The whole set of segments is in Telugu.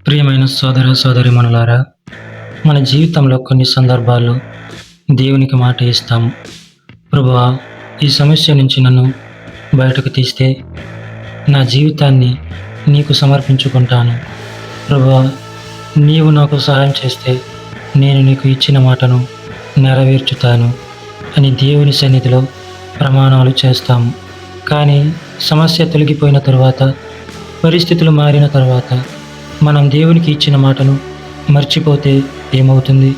ప్రియమైన సోదర సోదరీమణులారా, మన జీవితంలో కొన్ని సందర్భాల్లో దేవునికి మాట ఇస్తాము. ప్రభువా, ఈ సమస్య నుంచి నన్ను బయటకు తీస్తే నా జీవితాన్ని నీకు సమర్పించుకుంటాను. ప్రభువా, నీవు నాకు సహాయం చేస్తే నేను నీకు ఇచ్చిన మాటను నెరవేర్చుతాను అని దేవుని సన్నిధిలో ప్రమాణాలు చేస్తాము. కానీ సమస్య తొలగిపోయిన తరువాత, పరిస్థితులు మారిన తరువాత మనం దేవునికి ఇచ్చిన మాటను మర్చిపోతే ఏమవుతుంది?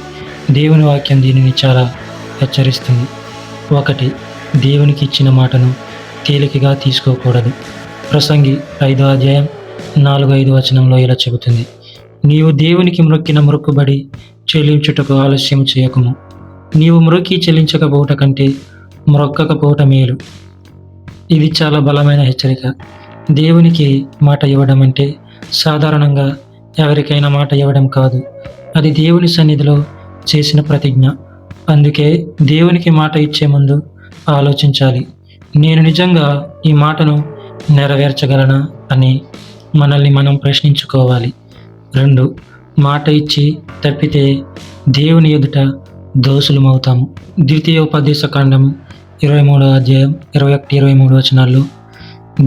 దేవుని వాక్యం దీనిని చాలా హెచ్చరిస్తుంది. 1. దేవునికి ఇచ్చిన మాటను తేలికగా తీసుకోకూడదు. ప్రసంగి 5వ అధ్యాయం 4-5 వచనంలో ఇలా చెబుతుంది: నీవు దేవునికి మ్రొక్కిన మొక్కుబడి చెల్లించుటకు ఆలస్యం చేయకుము. నీవు మ్రొక్కి చెల్లించకపోవట కంటే మ్రొక్కకపోవట మేలు. ఇది చాలా బలమైన హెచ్చరిక. దేవునికి మాట ఇవ్వడం అంటే సాధారణంగా ఎవరికైనా మాట ఇవ్వడం కాదు. అది దేవుని సన్నిధిలో చేసిన ప్రతిజ్ఞ. అందుకే దేవునికి మాట ఇచ్చే ముందు ఆలోచించాలి, నేను నిజంగా ఈ మాటను నెరవేర్చగలనా అని మనల్ని మనం ప్రశ్నించుకోవాలి. 2. మాట ఇచ్చి తప్పితే దేవుని ఎదుట దోషులమవుతాము. ద్వితీయోపదేశకాండము 23వ అధ్యాయం 21-23 వచనాల్లో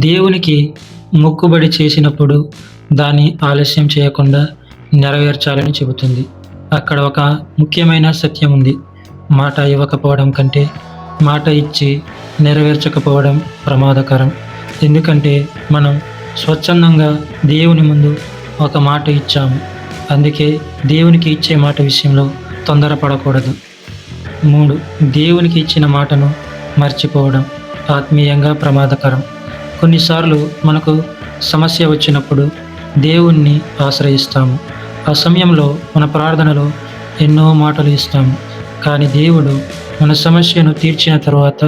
దేవునికి మొక్కుబడి చేసినప్పుడు దాన్ని ఆలస్యం చేయకుండా నెరవేర్చాలని చెబుతుంది. అక్కడ ఒక ముఖ్యమైన సత్యం ఉంది. మాట ఇవ్వకపోవడం కంటే మాట ఇచ్చి నెరవేర్చకపోవడం ప్రమాదకరం. ఎందుకంటే మనం స్వచ్ఛందంగా దేవుని ముందు ఒక మాట ఇచ్చాము. అందుకే దేవునికి ఇచ్చే మాట విషయంలో తొందరపడకూడదు. 3. దేవునికి ఇచ్చిన మాటను మర్చిపోవడం ఆత్మీయంగా ప్రమాదకరం. కొన్నిసార్లు మనకు సమస్య వచ్చినప్పుడు దేవుణ్ణి ఆశ్రయిస్తాము. ఆ సమయంలో మన ప్రార్థనలో ఎన్నో మాటలు ఇస్తాము. కానీ దేవుడు మన సమస్యను తీర్చిన తరువాత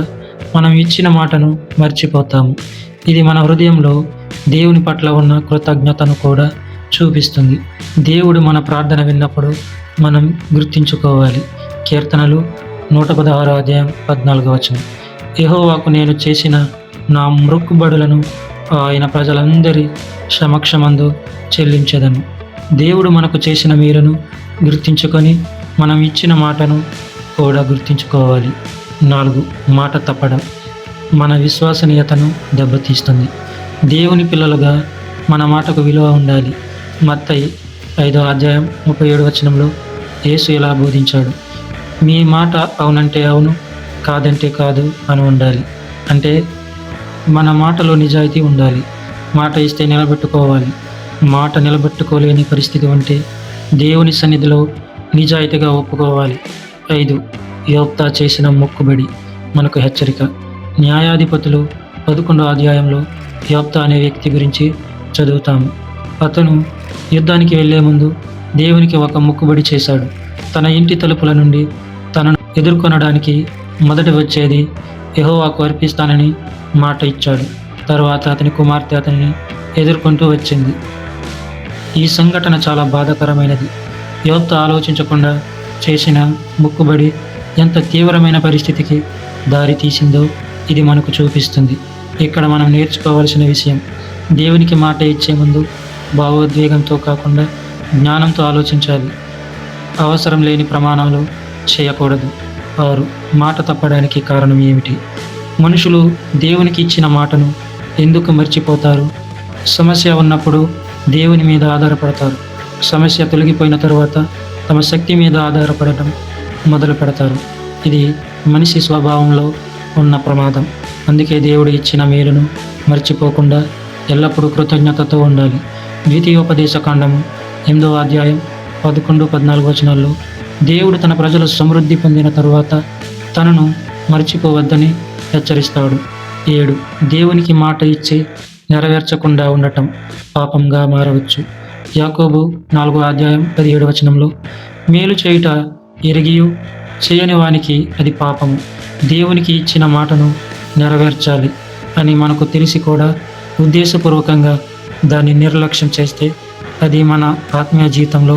మనం ఇచ్చిన మాటను మర్చిపోతాము. ఇది మన హృదయంలో దేవుని పట్ల ఉన్న కృతజ్ఞతను కూడా చూపిస్తుంది. దేవుడు మన ప్రార్థన విన్నప్పుడు మనం గుర్తించుకోవాలి. కీర్తనలు 116వ అధ్యాయం 14వ వచనం: యెహోవాకు నేను చేసిన నా మొక్కుబడులను ఆయన ప్రజలందరి సమక్షమందు చెల్లించెదను. దేవుడు మనకు చేసిన మేలును గుర్తించుకొని మనం ఇచ్చిన మాటను కూడా గుర్తించుకోవాలి. 4. మాట తప్పడం మన విశ్వసనీయతను దెబ్బతీస్తుంది. దేవుని పిల్లలుగా మన మాటకు విలువ ఉండాలి. మత్తయి 5వ అధ్యాయం 37 వచనంలో యేసు ఇలా బోధించాడు: మీ మాట అవునంటే అవును, కాదంటే కాదు అని ఉండాలి. అంటే మన మాటలో నిజాయితీ ఉండాలి. మాట ఇస్తే నిలబెట్టుకోవాలి. మాట నిలబెట్టుకోలేని పరిస్థితి ఉంటే దేవుని సన్నిధిలో నిజాయితీగా ఒప్పుకోవాలి. 5. యోప్తా చేసిన మొక్కుబడి మనకు హెచ్చరిక. న్యాయాధిపతులు 11వ అధ్యాయంలో యోప్తా అనే వ్యక్తి గురించి చదువుతాము. అతను యుద్ధానికి వెళ్లే ముందు దేవునికి ఒక మొక్కుబడి చేశాడు. తన ఇంటి తలుపుల నుండి తనను ఎదుర్కొనడానికి మొదట వచ్చేది యెహోవాకు అర్పిస్తానని మాట ఇచ్చాడు. తరువాత అతని కుమార్తె అతనిని ఎదుర్కొంటూ వచ్చింది. ఈ సంఘటన చాలా బాధాకరమైనది. యోప్తా ఆలోచించకుండా చేసిన మొక్కుబడి ఎంత తీవ్రమైన పరిస్థితికి దారి తీసిందో ఇది మనకు చూపిస్తుంది. ఇక్కడ మనం నేర్చుకోవాల్సిన విషయం: దేవునికి మాట ఇచ్చే ముందు భావోద్వేగంతో కాకుండా జ్ఞానంతో ఆలోచించాలి. అవసరం లేని ప్రమాణాలు చేయకూడదు. 6. మాట తప్పడానికి కారణం ఏమిటి? మనుషులు దేవునికి ఇచ్చిన మాటను ఎందుకు మర్చిపోతారు? సమస్య ఉన్నప్పుడు దేవుని మీద ఆధారపడతారు. సమస్య తొలగిపోయిన తరువాత తమ శక్తి మీద ఆధారపడటం మొదలు పెడతారు. ఇది మనిషి స్వభావంలో ఉన్న ప్రమాదం. అందుకే దేవుడు ఇచ్చిన మేలును మర్చిపోకుండా ఎల్లప్పుడూ కృతజ్ఞతతో ఉండాలి. ద్వితీయోపదేశకాండము 8వ అధ్యాయం 11-14 వచనాల్లో దేవుడు తన ప్రజలు సమృద్ధి పొందిన తరువాత తనను మర్చిపోవద్దని హెచ్చరిస్తాడు. 7. దేవునికి మాట ఇచ్చి నెరవేర్చకుండా ఉండటం పాపంగా మారవచ్చు. యాకోబు 4వ అధ్యాయం 17 వచనంలో మేలు చేయుట ఎరిగియు చేయని వానికి అది పాపము, దేవునికి ఇచ్చిన మాటను నెరవేర్చాలి అని మనకు తెలిసి కూడా ఉద్దేశపూర్వకంగా దాన్ని నిర్లక్ష్యం చేస్తే అది మన ఆత్మీయ జీవితంలో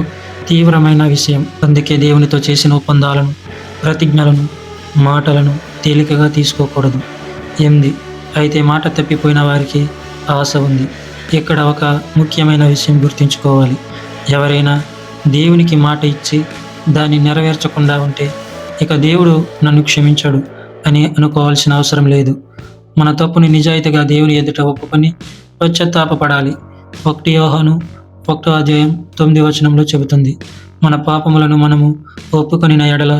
తీవ్రమైన విషయం. అందుకే దేవునితో చేసిన ఒప్పందాలను, ప్రతిజ్ఞలను, మాటలను తేలికగా తీసుకోకూడదు. 8. అయితే మాట తప్పిపోయిన వారికి ఆశ ఉంది. ఇక్కడ ఒక ముఖ్యమైన విషయం గుర్తుంచుకోవాలి. ఎవరైనా దేవునికి మాట ఇచ్చి దాన్ని నెరవేర్చకుండా ఉంటే ఇక దేవుడు నన్ను క్షమించడు అని అనుకోవాల్సిన అవసరం లేదు. మన తప్పుని నిజాయితీగా దేవుని ఎదుట ఒప్పుకొని పశ్చాత్తాపపడాలి. 1 యోహాను 1:9 చెబుతుంది, మన పాపములను మనము ఒప్పుకొనిన ఎడల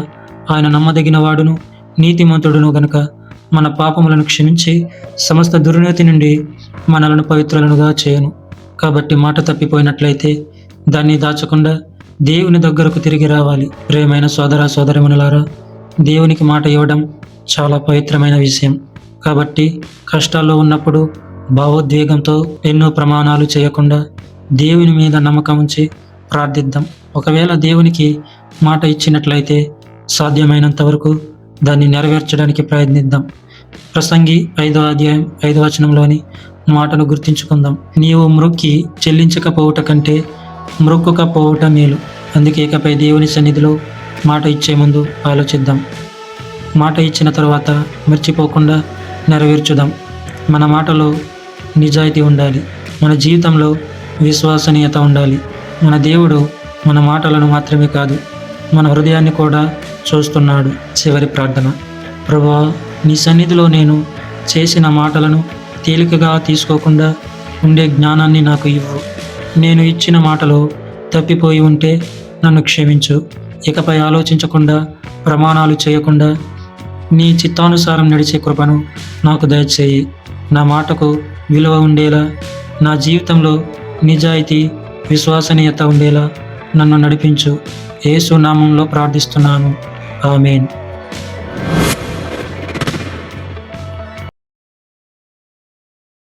ఆయన నమ్మదగిన వాడును నీతిమంతుడును గనుక మన పాపములను క్షమించి సమస్త దుర్నీతి నుండి మనలను పవిత్రులనుగా చేయను. కాబట్టి మాట తప్పిపోయినట్లయితే దాన్ని దాచకుండా దేవుని దగ్గరకు తిరిగి రావాలి. ప్రియమైన సోదర సోదరీమణులారా, దేవునికి మాట ఇవ్వడం చాలా పవిత్రమైన విషయం. కాబట్టి కష్టాల్లో ఉన్నప్పుడు భావోద్వేగంతో ఎన్నో ప్రమాణాలు చేయకుండా దేవుని మీద నమ్మకం ఉంచి ప్రార్థిద్దాం. ఒకవేళ దేవునికి మాట ఇచ్చినట్లయితే సాధ్యమైనంత వరకు దాన్ని నెరవేర్చడానికి ప్రయత్నిద్దాం. ప్రసంగి 5:5 మాటను గుర్తించుకుందాం. నీవు మ్రొక్కి చెల్లించకపోవుట కంటే మ్రొక్కకపోవుట మేలు. అందుకే ఇకపై దేవుని సన్నిధిలో మాట ఇచ్చే ముందు ఆలోచిద్దాం. మాట ఇచ్చిన తర్వాత మర్చిపోకుండా నెరవేర్చుదాం. మన మాటలో నిజాయితీ ఉండాలి. మన జీవితంలో విశ్వసనీయత ఉండాలి. మన దేవుడు మన మాటలను మాత్రమే కాదు, మన హృదయాన్ని కూడా చూస్తున్నాడు. చివరి ప్రార్థన. ప్రభువా, నీ సన్నిధిలో నేను చేసిన మాటలను తేలికగా తీసుకోకుండా ఉండే జ్ఞానాన్ని నాకు ఇవ్వు. నేను ఇచ్చిన మాటలో తప్పిపోయి ఉంటే నన్ను క్షమించు. ఇకపై ఆలోచించకుండా ప్రమాణాలు చేయకుండా నీ చిత్తానుసారం నడిచే కృపను నాకు దయచేయి. నా మాటకు విలువ ఉండేలా, నా జీవితంలో నిజాయితీ విశ్వసనీయత ఉండేలా నన్ను నడిపించు. యేసు నామంలో ప్రార్థిస్తున్నాను. ఆమేన్.